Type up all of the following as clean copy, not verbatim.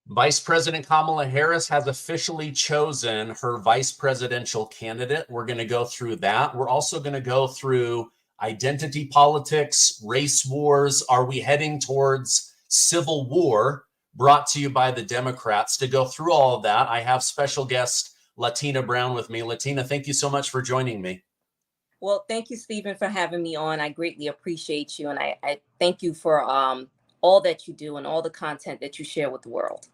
Vice President Kamala Harris has officially chosen her vice presidential candidate. We're going to go through that. We're also going to go through identity politics, race wars. Are we heading towards civil war? Brought to you by the Democrats. To go through all of that, I have special guest Latina Brown with me. Latina, thank you so much for joining me. Well, thank you, Stephen, for having me on. I greatly appreciate you. And I thank you for all that you do and all the content that you share with the world.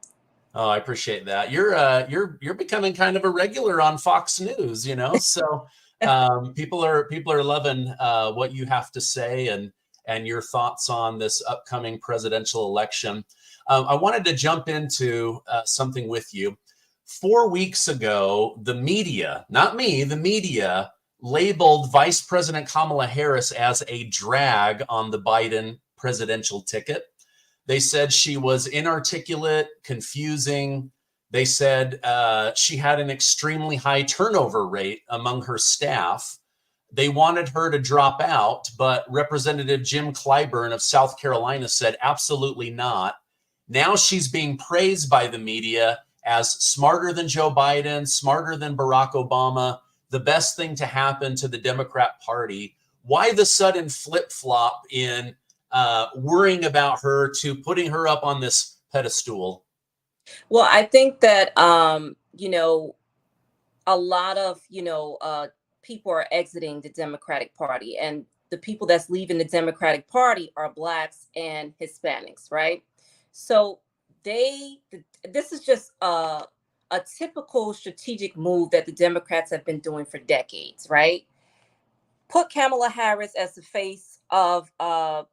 Oh, I appreciate that. You're becoming kind of a regular on Fox News, So people are loving what you have to say and your thoughts on this upcoming presidential election. I wanted to jump into something with you. 4 weeks ago, the media, not me, the media labeled Vice President Kamala Harris as a drag on the Biden presidential ticket. They said she was inarticulate, confusing. They said she had an extremely high turnover rate among her staff. They wanted her to drop out, but Representative Jim Clyburn of South Carolina said absolutely not. Now she's being praised by the media as smarter than Joe Biden, smarter than Barack Obama, the best thing to happen to the Democrat Party. Why the sudden flip-flop in worrying about her to putting her up on this pedestal? Well, I think that, a lot of, people are exiting the Democratic Party, and the people that's leaving the Democratic Party are Blacks and Hispanics, right? So this is just a typical strategic move that the Democrats have been doing for decades, right? Put Kamala Harris as the face of DNC,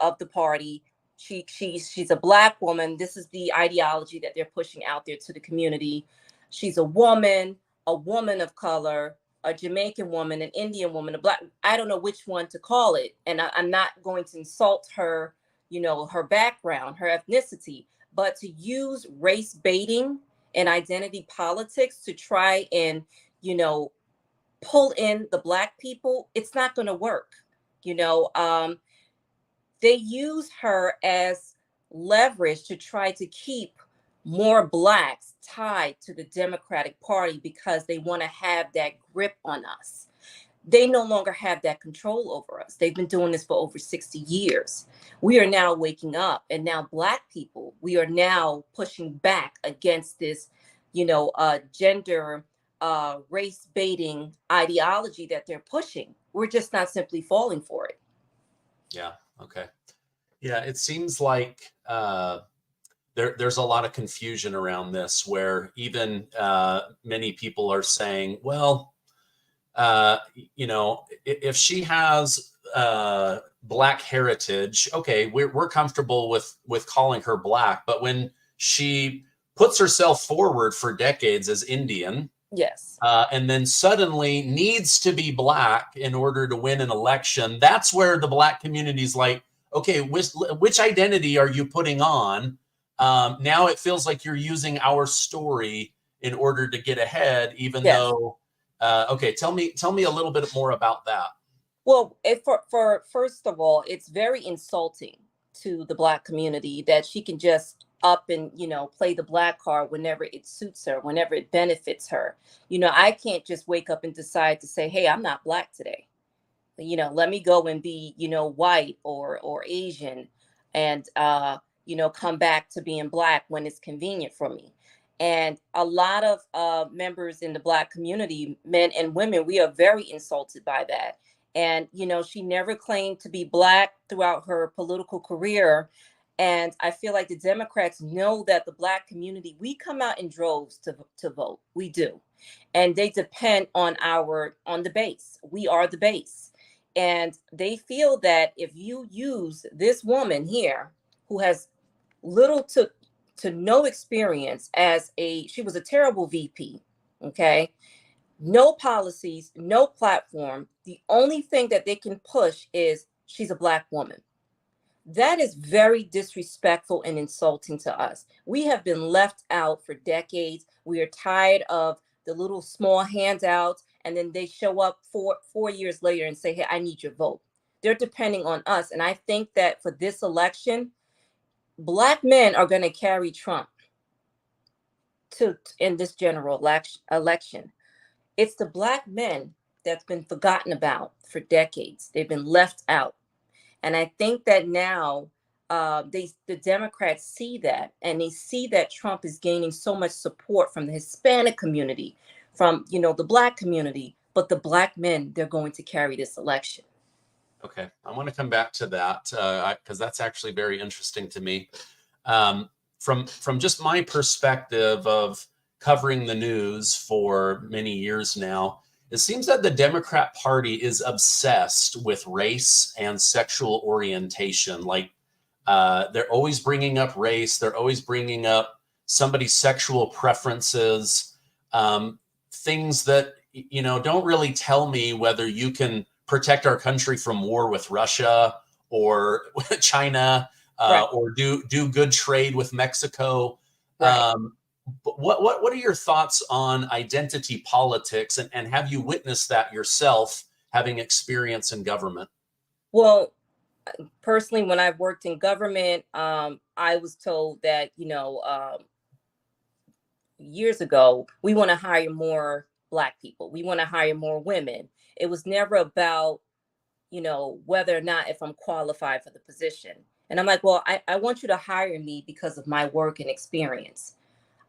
of the party. She's a Black woman. This is the ideology that they're pushing out there to the community. She's a woman of color, a Jamaican woman, an Indian woman, a Black. I don't know which one to call it, and I'm not going to insult her, her background, her ethnicity, but to use race baiting and identity politics to try and pull in the Black people, it's not going to work. They use her as leverage to try to keep more Blacks tied to the Democratic Party because they want to have that grip on us. They no longer have that control over us. They've been doing this for over 60 years. We are now waking up, and now Black people, we are now pushing back against this, gender race baiting ideology that they're pushing. We're just not simply falling for it. Yeah. Okay. Yeah. It seems like there's a lot of confusion around this, where even many people are saying, well, if she has Black heritage, okay, we're comfortable with calling her Black, but when she puts herself forward for decades as Indian, yes, and then suddenly needs to be Black in order to win an election, that's where the Black community's like, okay, which identity are you putting on? Now it feels like you're using our story in order to get ahead, even though. Okay, tell me a little bit more about that. Well, for first of all, it's very insulting to the Black community that she can just up and play the Black card whenever it suits her, whenever it benefits her. I can't just wake up and decide to say, hey, I'm not Black today. Let me go and be white or Asian, and come back to being Black when it's convenient for me. And a lot of members in the Black community, men and women, we are very insulted by that. And, she never claimed to be Black throughout her political career. And I feel like the Democrats know that the Black community, we come out in droves to vote. We do. And they depend on the base. We are the base. And they feel that if you use this woman here who has little to no experience she was a terrible VP, okay? No policies, no platform. The only thing that they can push is she's a Black woman. That is very disrespectful and insulting to us. We have been left out for decades. We are tired of the little small handouts, and then they show up 4 years later and say, hey, I need your vote. They're depending on us. And I think that for this election, Black men are going to carry Trump in this general election. It's the Black men that's been forgotten about for decades. They've been left out. And I think that now the Democrats see that, and they see that Trump is gaining so much support from the Hispanic community, from the Black community, but the Black men, they're going to carry this election. Okay, I want to come back to that because that's actually very interesting to me. From just my perspective of covering the news for many years now, it seems that the Democrat Party is obsessed with race and sexual orientation. Like they're always bringing up race. They're always bringing up somebody's sexual preferences, things that, don't really tell me whether you can protect our country from war with Russia or China, Right. or do good trade with Mexico. Right. But what are your thoughts on identity politics, and have you witnessed that yourself, having experience in government? Well, personally, when I've worked in government, I was told that, years ago, we want to hire more Black people. We want to hire more women. It was never about, whether or not if I'm qualified for the position. And I'm like, well, I want you to hire me because of my work and experience.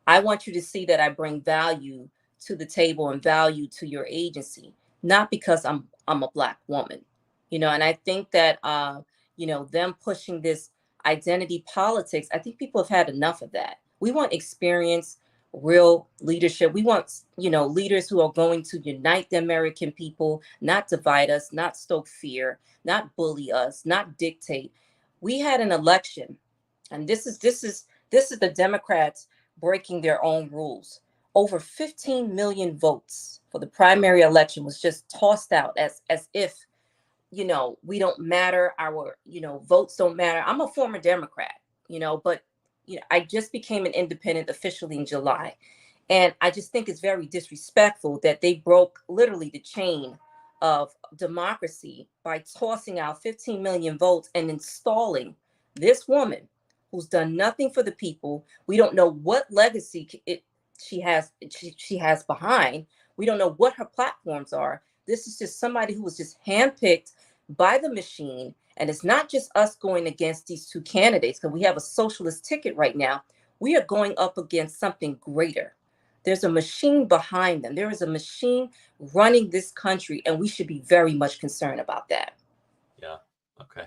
I want you to see that I bring value to the table and value to your agency, not because I'm a Black woman, And I think that them pushing this identity politics, I think people have had enough of that. We want experience, real leadership. We want leaders who are going to unite the American people, not divide us, not stoke fear, not bully us, not dictate. We had an election, and this is the Democrats breaking their own rules. Over 15 million votes for the primary election was just tossed out as if, we don't matter. Our, votes don't matter. I'm a former Democrat, but, I just became an independent officially in July. And I just think it's very disrespectful that they broke literally the chain of democracy by tossing out 15 million votes and installing this woman who's done nothing for the people. We don't know what legacy she has behind. We don't know what her platforms are. This is just somebody who was just handpicked by the machine. And it's not just us going against these two candidates, because we have a socialist ticket right now. We are going up against something greater. There's a machine behind them. There is a machine running this country, and we should be very much concerned about that. Yeah. Okay.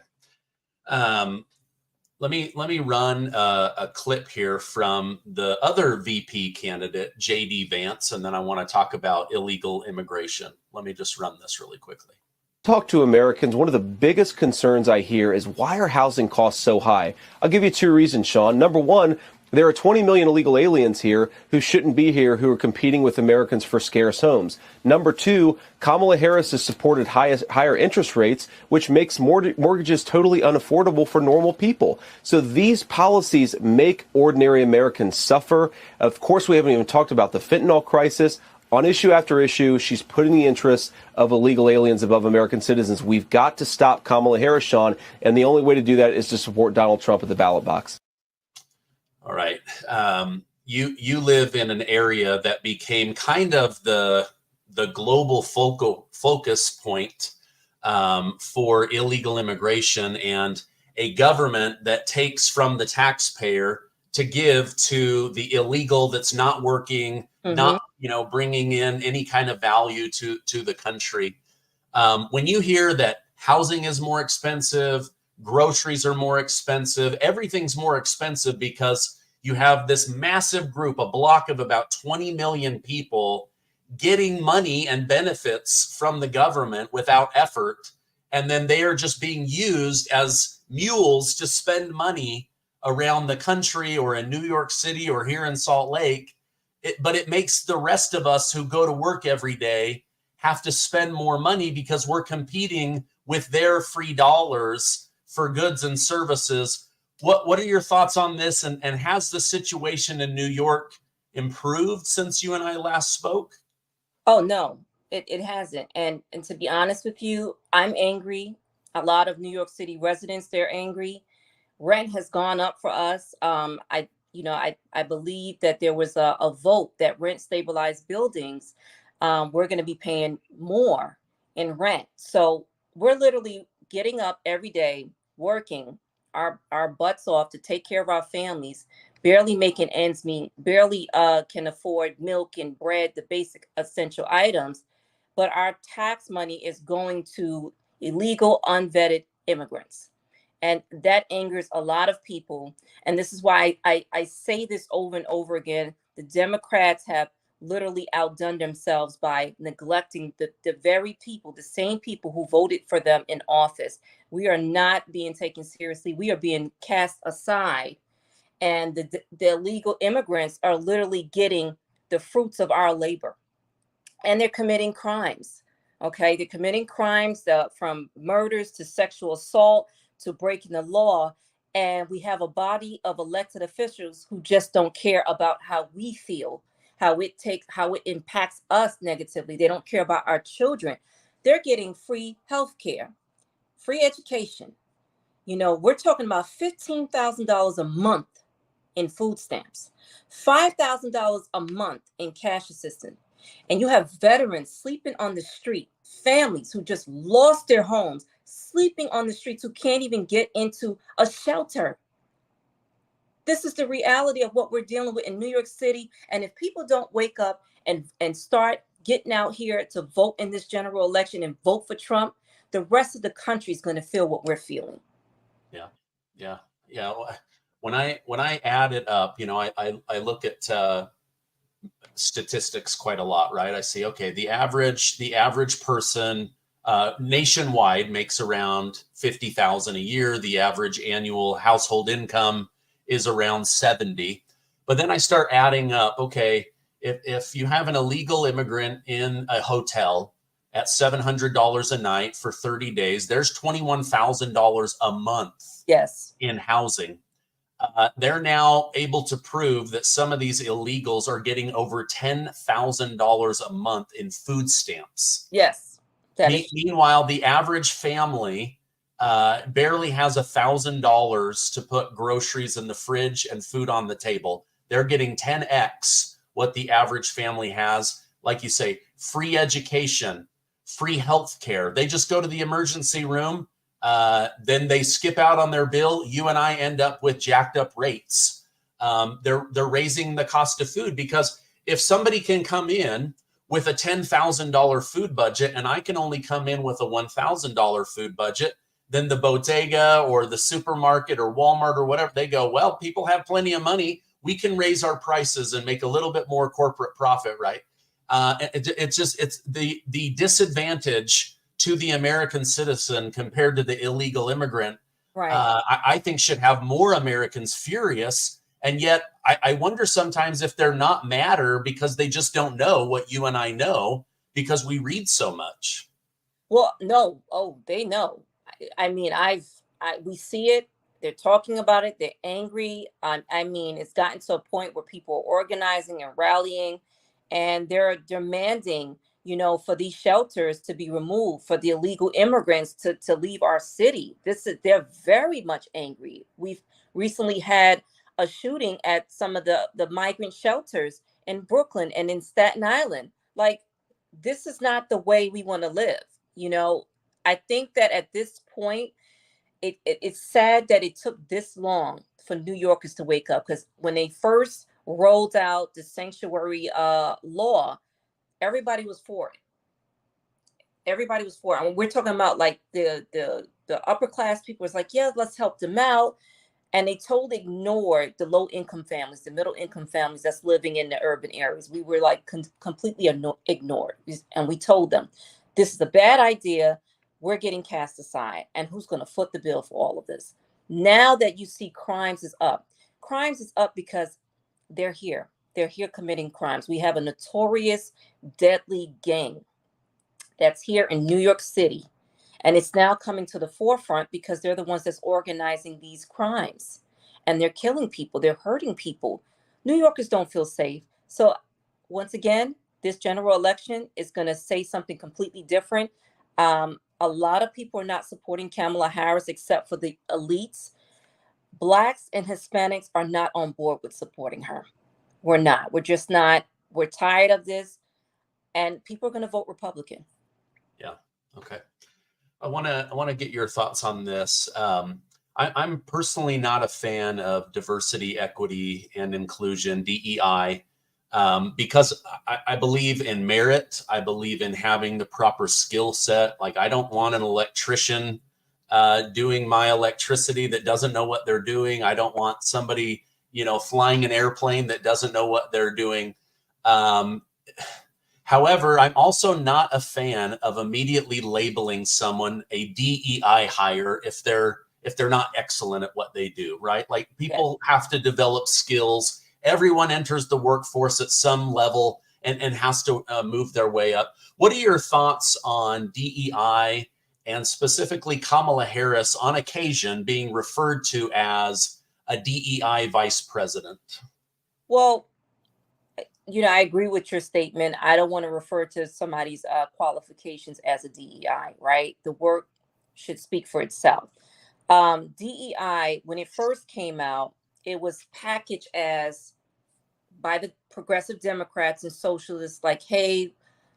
Let me run a clip here from the other VP candidate, JD Vance, and then I want to talk about illegal immigration. Let me just run this really quickly. Talk to Americans, one of the biggest concerns I hear is, why are housing costs so high? I'll give you two reasons, Sean. Number one, there are 20 million illegal aliens here who shouldn't be here, who are competing with Americans for scarce homes. Number two, Kamala Harris has supported higher interest rates, which makes mortgages totally unaffordable for normal people. So these policies make ordinary Americans suffer. Of course, we haven't even talked about the fentanyl crisis. On issue after issue, she's putting the interests of illegal aliens above American citizens. We've got to stop Kamala Harris, Sean, and the only way to do that is to support Donald Trump at the ballot box. All right. You live in an area that became kind of the global focus point for illegal immigration, and a government that takes from the taxpayer to give to the illegal that's not working, not bringing in any kind of value to the country. When you hear that housing is more expensive, groceries are more expensive, everything's more expensive because you have this massive group, a block of about 20 million people getting money and benefits from the government without effort. And then they are just being used as mules to spend money around the country or in New York City or here in Salt Lake. But it makes the rest of us who go to work every day have to spend more money because we're competing with their free dollars for goods and services. What are your thoughts on this? And has the situation in New York improved since you and I last spoke? Oh, no, it hasn't. And to be honest with you, I'm angry. A lot of New York City residents, they're angry. Rent has gone up for us. I believe that there was a vote that rent stabilized buildings, we're going to be paying more in rent. So we're literally getting up every day, working our butts off to take care of our families, barely making ends meet, barely can afford milk and bread, the basic essential items. But our tax money is going to illegal, unvetted immigrants. And that angers a lot of people. And this is why I say this over and over again. The Democrats have literally outdone themselves by neglecting the very people, the same people who voted for them in office. We are not being taken seriously. We are being cast aside. And the illegal immigrants are literally getting the fruits of our labor. And they're committing crimes. Okay, they're committing crimes from murders to sexual assault to breaking the law. And we have a body of elected officials who just don't care about how we feel, how it impacts us negatively. They don't care about our children. They're getting free health care, free education. We're talking about $15,000 a month in food stamps, $5,000 a month in cash assistance. And you have veterans sleeping on the street, families who just lost their homes, sleeping on the streets, who can't even get into a shelter. This is the reality of what we're dealing with in New York City. And if people don't wake up and start getting out here to vote in this general election and vote for Trump, the rest of the country is going to feel what we're feeling. Yeah. When I add it up, I look at statistics quite a lot, right? I see, okay, the average person nationwide makes around 50,000 a year. The average annual household income is around 70. But then I start adding up, okay, if you have an illegal immigrant in a hotel at $700 a night for 30 days, there's $21,000 a month. Yes. In housing. They're now able to prove that some of these illegals are getting over $10,000 a month in food stamps. Yes. Meanwhile, the average family barely has $1,000 to put groceries in the fridge and food on the table. They're getting 10x what the average family has. Like you say, free education, free health care. They just go to the emergency room. Then they skip out on their bill. You and I end up with jacked up rates. They're raising the cost of food, because if somebody can come in with a $10,000 food budget and I can only come in with a $1,000 food budget, then the bodega or the supermarket or Walmart or whatever, they go, well, people have plenty of money. We can raise our prices and make a little bit more corporate profit, right? It's the disadvantage to the American citizen compared to the illegal immigrant, right. I think should have more Americans furious. And yet I wonder sometimes if they're not madder because they just don't know what you and I know, because we read so much. Well, no. Oh, they know. I mean, we see it. They're talking about it. They're angry. I mean, it's gotten to a point where people are organizing and rallying, and they're demanding, for these shelters to be removed, for the illegal immigrants to leave our city. They're very much angry. We've recently had a shooting at some of the migrant shelters in Brooklyn and in Staten Island. Like, this is not the way we want to live. I think that at this point, it's sad that it took this long for New Yorkers to wake up, because when they first rolled out the sanctuary law, everybody was for it. Everybody was for it. I mean, we're talking about like the upper class people was like, yeah, let's help them out. And they totally ignored the low income families, the middle income families that's living in the urban areas. We were like completely ignored. And we told them, this is a bad idea. We're getting cast aside. And who's going to foot the bill for all of this? Now that you see crimes is up because they're here. They're here committing crimes. We have a notorious, deadly gang that's here in New York City. And it's now coming to the forefront because they're the ones that's organizing these crimes. And they're killing people. They're hurting people. New Yorkers don't feel safe. So once again, this general election is going to say something completely different. A lot of people are not supporting Kamala Harris except for the elites. Blacks and Hispanics are not on board with supporting her. We're not. We're just not. We're tired of this, and people are going to vote Republican. Yeah. Okay. I want to get your thoughts on this. I'm personally not a fan of diversity, equity, and inclusion, DEI, because I believe in merit. I believe in having the proper skill set. Like, I don't want an electrician doing my electricity that doesn't know what they're doing. I don't want somebody, flying an airplane that doesn't know what they're doing. However, I'm also not a fan of immediately labeling someone a DEI hire if they're not excellent at what they do, right? Like, people have to develop skills. Everyone enters the workforce at some level and has to move their way up. What are your thoughts on DEI and specifically Kamala Harris on occasion being referred to as a DEI vice president? Well, I agree with your statement. I don't want to refer to somebody's qualifications as a DEI, right? The work should speak for itself. DEI, when it first came out, it was packaged as by the progressive Democrats and socialists, like, hey,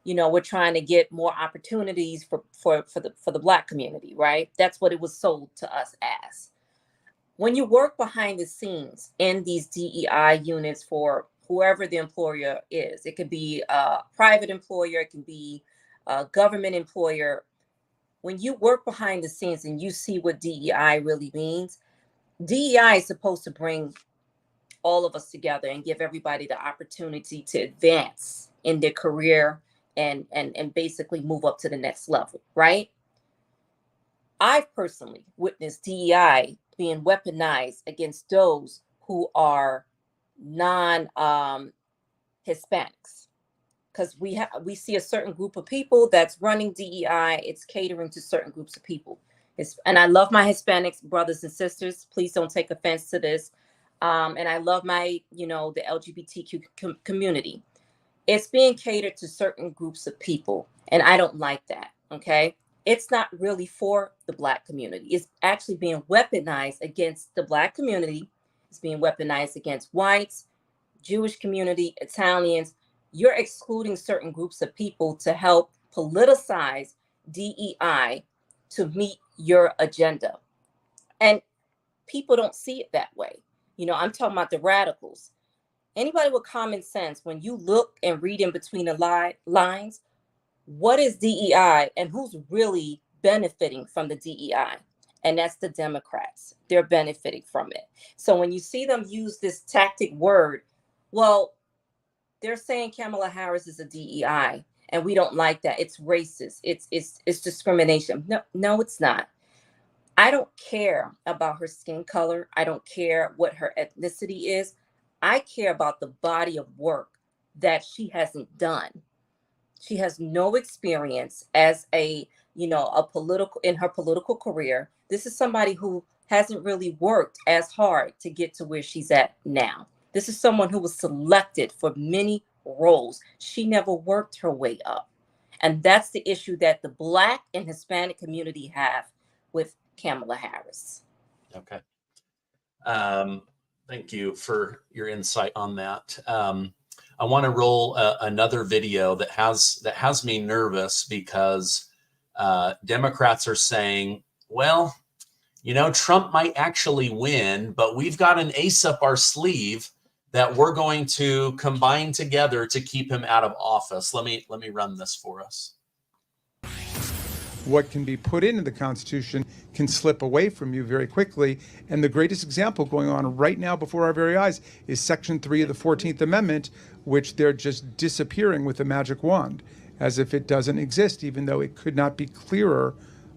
we're trying to get more opportunities for the Black community, right? That's what it was sold to us as. When you work behind the scenes in these DEI units for whoever the employer is, it could be a private employer, it can be a government employer. When you work behind the scenes and you see what DEI really means, DEI is supposed to bring all of us together and give everybody the opportunity to advance in their career and basically move up to the next level, right? I've personally witnessed DEI being weaponized against those who are non-Hispanics, because we see a certain group of people that's running DEI. It's catering to certain groups of people. And I love my Hispanics brothers and sisters. Please don't take offense to this. And I love my, the LGBTQ community. It's being catered to certain groups of people, and I don't like that. Okay. It's not really for the Black community. It's actually being weaponized against the Black community. It's being weaponized against whites, Jewish community, Italians. You're excluding certain groups of people to help politicize DEI to meet your agenda. And people don't see it that way. I'm talking about the radicals. Anybody with common sense, when you look and read in between the lines, what is DEI and who's really benefiting from the DEI? And that's the Democrats. They're benefiting from it. So when you see them use this tactic word, well, they're saying Kamala Harris is a DEI, and we don't like that. It's racist. It's discrimination. No, it's not. I don't care about her skin color. I don't care what her ethnicity is. I care about the body of work that she hasn't done. She has no experience as a political in her political career. This is somebody who hasn't really worked as hard to get to where she's at now. This is someone who was selected for many roles. She never worked her way up. And that's the issue that the Black and Hispanic community have with Kamala Harris. Okay. Thank you for your insight on that. I want to roll another video that has me nervous because Democrats are saying, well, Trump might actually win, but we've got an ace up our sleeve that we're going to combine together to keep him out of office. Let me run this for us. What can be put into the Constitution can slip away from you very quickly. And the greatest example going on right now before our very eyes is Section 3 of the 14th Amendment, which they're just disappearing with a magic wand, as if it doesn't exist, even though it could not be clearer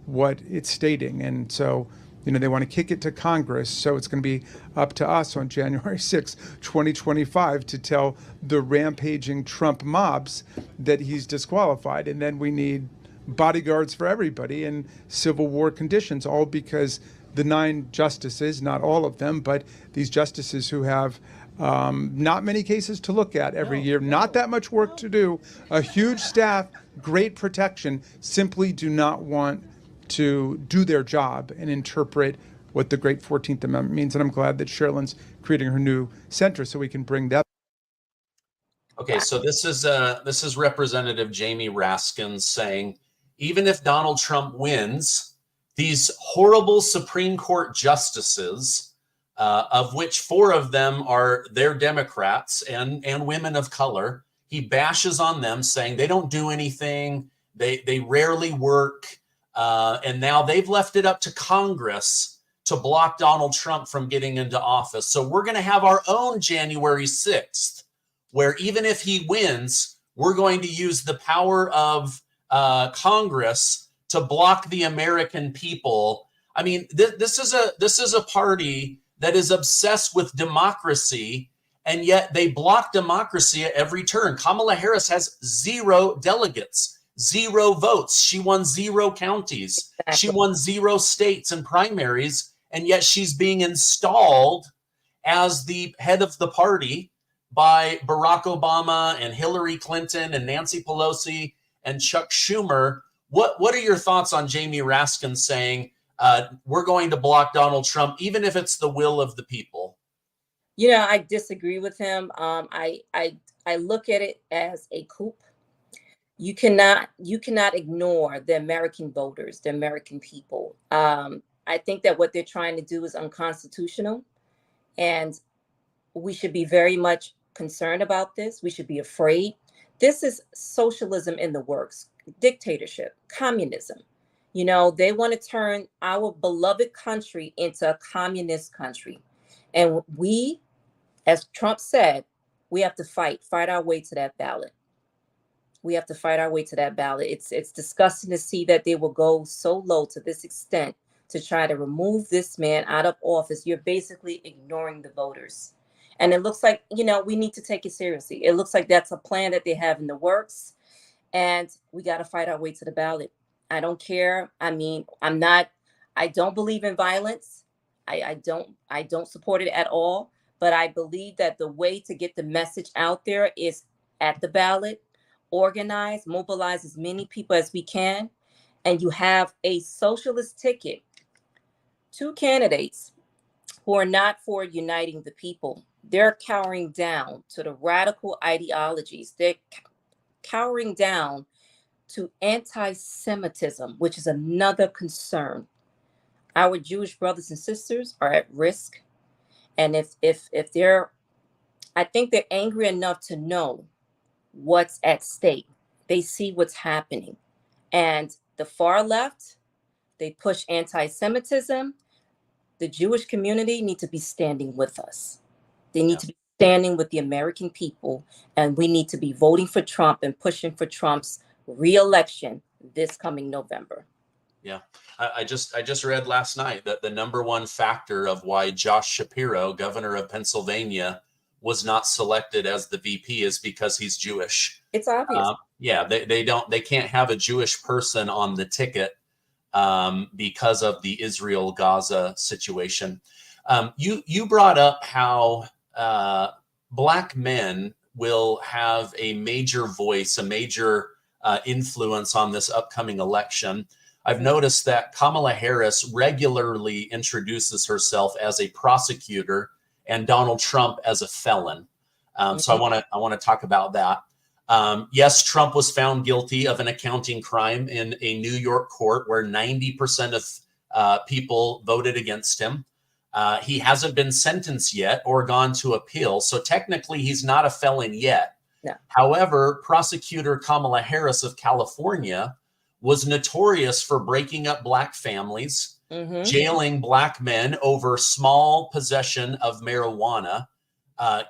what it's stating. And so, they want to kick it to Congress. So it's going to be up to us on January 6, 2025, to tell the rampaging Trump mobs that he's disqualified. And then we need bodyguards for everybody in Civil War conditions, all because the 9 justices, not all of them, but these justices who have not many cases to look at every year, not that much work to do, a huge staff, great protection, simply do not want to do their job and interpret what the great 14th Amendment means. And I'm glad that Sherilyn's creating her new center so we can bring that. Okay, so this is Representative Jamie Raskin saying, even if Donald Trump wins, these horrible Supreme Court justices, of which 4 of them they're Democrats and women of color, he bashes on them, saying they don't do anything, they rarely work, and now they've left it up to Congress to block Donald Trump from getting into office. So we're going to have our own January 6th, where even if he wins, we're going to use the power of Congress to block the American people. I mean, this is a party that is obsessed with democracy, and yet they block democracy at every turn. Kamala Harris has 0 delegates, 0 votes. She won 0 counties. Exactly. She won 0 states and primaries, and yet she's being installed as the head of the party by Barack Obama and Hillary Clinton and Nancy Pelosi and Chuck Schumer. What are your thoughts on Jamie Raskin saying we're going to block Donald Trump, even if it's the will of the people? You know, I disagree with him. I look at it as a coup. You cannot ignore the American voters, the American people. I think that what they're trying to do is unconstitutional, and we should be very much concerned about this. We should be afraid. This is socialism in the works, dictatorship, communism. You know, they want to turn our beloved country into a communist country. And we, as Trump said, we have to fight our way to that ballot. We have to fight our way to that ballot. It's disgusting to see that they will go so low to this extent to try to remove this man out of office. You're basically ignoring the voters. And it looks like, you know, we need to take it seriously. It looks like that's a plan that they have in the works. And we got to fight our way to the ballot. I don't care. I mean, I don't believe in violence. I don't support it at all. But I believe that the way to get the message out there is at the ballot, organize, mobilize as many people as we can. And you have a socialist ticket, 2 candidates who are not for uniting the people. They're cowering down to the radical ideologies. They're cowering down to anti-Semitism, which is another concern. Our Jewish brothers and sisters are at risk. And if they're, I think they're angry enough to know what's at stake. They see what's happening. And the far left, they push anti-Semitism. The Jewish community need to be standing with us. They need to be standing with the American people, and we need to be voting for Trump and pushing for Trump's re-election this coming November. Yeah, I just read last night that the #1 factor of why Josh Shapiro, governor of Pennsylvania, was not selected as the VP is because he's Jewish. It's obvious. They can't have a Jewish person on the ticket because of the Israel-Gaza situation. You brought up how Black men will have a major voice, a major influence on this upcoming election. I've noticed that Kamala Harris regularly introduces herself as a prosecutor and Donald Trump as a felon. So I want to talk about that. Yes, Trump was found guilty of an accounting crime in a New York court where 90% of people voted against him. He hasn't been sentenced yet or gone to appeal. So technically, he's not a felon yet. No. However, prosecutor Kamala Harris of California was notorious for breaking up Black families, jailing Black men over small possession of marijuana,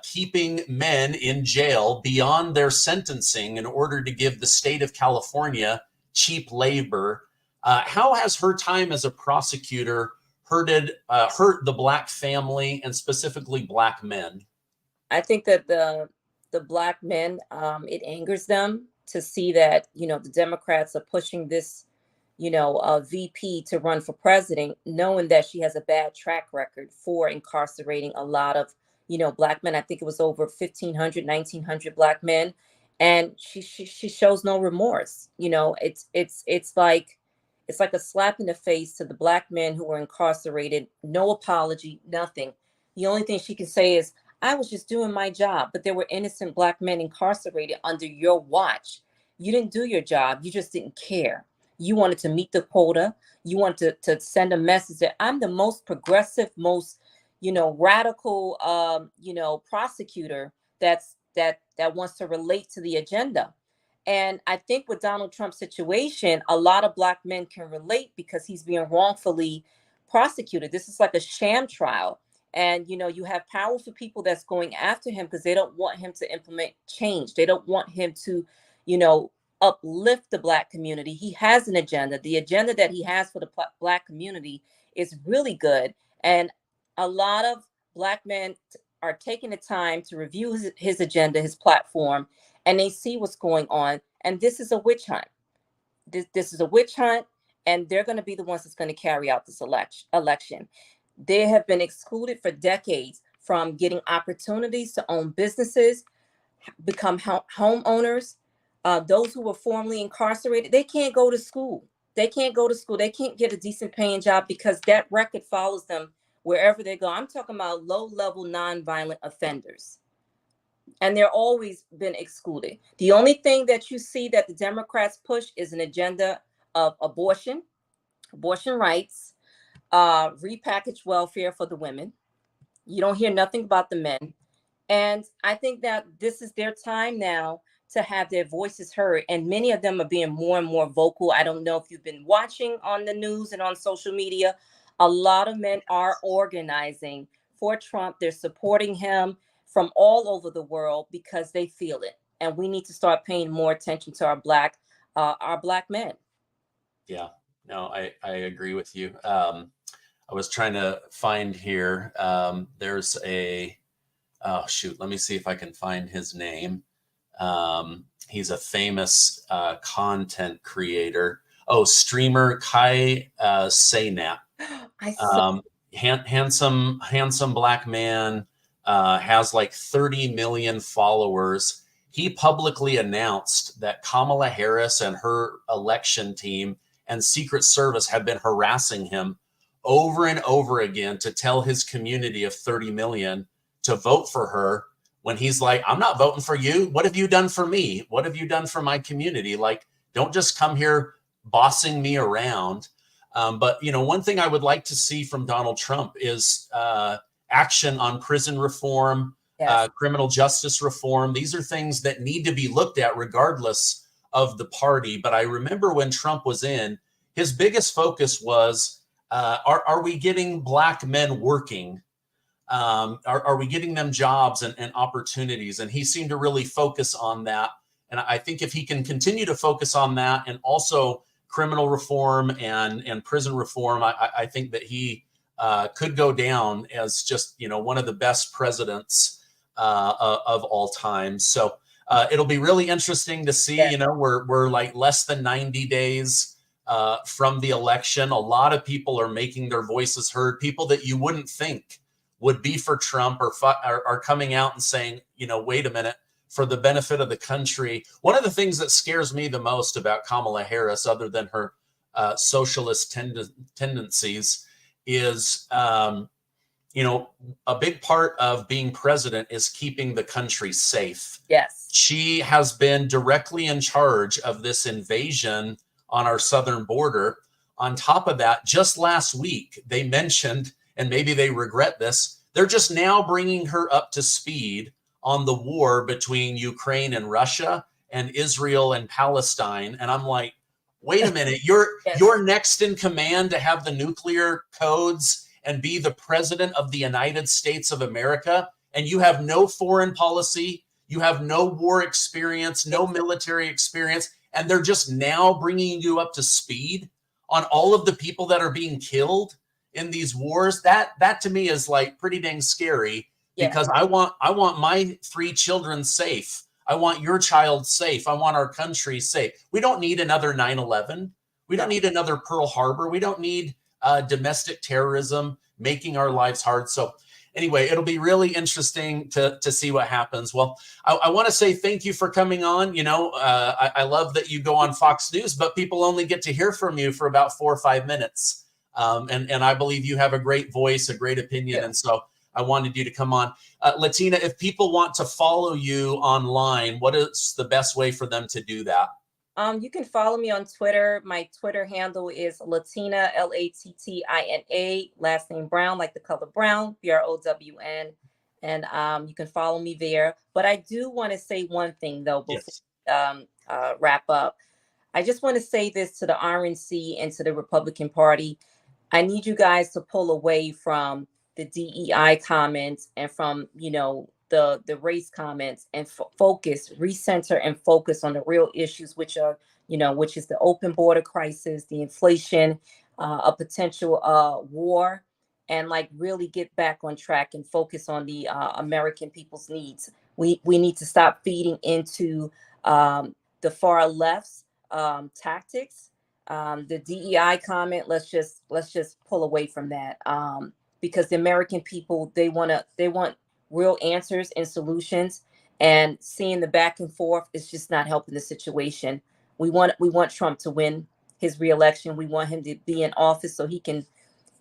keeping men in jail beyond their sentencing in order to give the state of California cheap labor. How has her time as a prosecutor hurt the Black family and specifically Black men? I think that the Black men, it angers them to see that, you know, the Democrats are pushing this, you know, VP to run for president, knowing that she has a bad track record for incarcerating a lot of, you know, Black men. I think it was over 1,500, 1,900 Black men. And she shows no remorse. You know, it's like It's like a slap in the face to the Black men who were incarcerated. No apology, nothing. The only thing she can say is, I was just doing my job, but there were innocent Black men incarcerated under your watch. You didn't do your job. You just didn't care. You wanted to meet the quota. You wanted to send a message that I'm the most progressive, most, radical, prosecutor that wants to relate to the agenda. And I think with Donald Trump's situation, a lot of Black men can relate because he's being wrongfully prosecuted. This is like a sham trial. And, you have powerful people that's going after him because they don't want him to implement change. They don't want him to, uplift the Black community. He has an agenda. The agenda that he has for the Black community is really good. And a lot of Black men are taking the time to review his agenda, his platform, and they see what's going on. And this is a witch hunt. This is a witch hunt, and they're going to be the ones that's going to carry out this election. They have been excluded for decades from getting opportunities to own businesses, become homeowners. Those who were formerly incarcerated, they can't go to school. They can't get a decent paying job because that record follows them wherever they go. I'm talking about low-level nonviolent offenders. And they're always been excluded. The only thing that you see that the Democrats push is an agenda of abortion rights, repackaged welfare for the women. You don't hear nothing about the men. And I think that this is their time now to have their voices heard. And many of them are being more and more vocal. I don't know if you've been watching on the news and on social media. A lot of men are organizing for Trump. They're supporting him from all over the world because they feel it. And we need to start paying more attention to our black men. Yeah, no, I agree with you. I was trying to find here. There's let me see if I can find his name. He's a famous content creator. Streamer Kai Cenat. Handsome Black man, has like 30 million followers. He publicly announced that Kamala Harris and her election team and Secret Service have been harassing him over and over again to tell his community of 30 million to vote for her, when he's like, I'm not voting for you. What have you done for me? What have you done for my community? Like, don't just come here bossing me around. But, one thing I would like to see from Donald Trump is action on prison reform, Yes. Criminal justice reform. These are things that need to be looked at regardless of the party. But I remember when Trump was in, his biggest focus was, are we getting Black men working? Are we getting them jobs and opportunities? And he seemed to really focus on that. And I think if he can continue to focus on that and also criminal reform and prison reform, I think that he could go down as just, one of the best presidents of all time. So it'll be really interesting to see. Yeah. We're like less than 90 days from the election. A lot of people are making their voices heard. People that you wouldn't think would be for Trump are coming out and saying, wait a minute, for the benefit of the country. One of the things that scares me the most about Kamala Harris, other than her socialist tendencies, is, a big part of being president is keeping the country safe. Yes. She has been directly in charge of this invasion on our southern border. On top of that, just last week, they mentioned, and maybe they regret this, they're just now bringing her up to speed on the war between Ukraine and Russia and Israel and Palestine. And I'm like, wait a minute, you're next in command to have the nuclear codes and be the president of the United States of America, and you have no foreign policy, you have no war experience, no military experience, and they're just now bringing you up to speed on all of the people that are being killed in these wars. That to me is like pretty dang scary, because I want my 3 children safe. I want your child safe. I want our country safe. We don't need another 9/11. We don't need another Pearl Harbor. We don't need domestic terrorism making our lives hard. So anyway, it'll be really interesting to see what happens. Well, I want to say thank you for coming on. You know, I love that you go on Fox News, but people only get to hear from you for about 4 or 5 minutes. And I believe you have a great voice, a great opinion. And so I wanted you to come on. Latina, if people want to follow you online, what is the best way for them to do that? You can follow me on Twitter. My Twitter handle is Latina, Lattina, last name Brown, like the color brown, BROWN. And you can follow me there. But I do want to say one thing, though, before wrap up. I just want to say this to the RNC and to the Republican Party. I need you guys to pull away from the DEI comments and from, you know, the race comments and focus, recenter and focus on the real issues, which are, you know, which is the open border crisis, the inflation, a potential war, and like really get back on track and focus on the American people's needs. We need to stop feeding into the far left's tactics. The DEI comment, let's just pull away from that, because the American people, they want real answers and solutions, and seeing the back and forth is just not helping the situation. We want Trump to win his reelection. We want him to be in office so he can,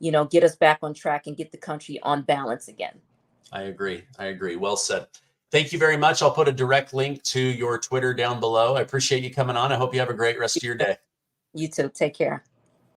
you know, get us back on track and get the country on balance again. I agree. Well said. Thank you very much. I'll put a direct link to your Twitter down below. I appreciate you coming on. I hope you have a great rest of your day. You too. Take care.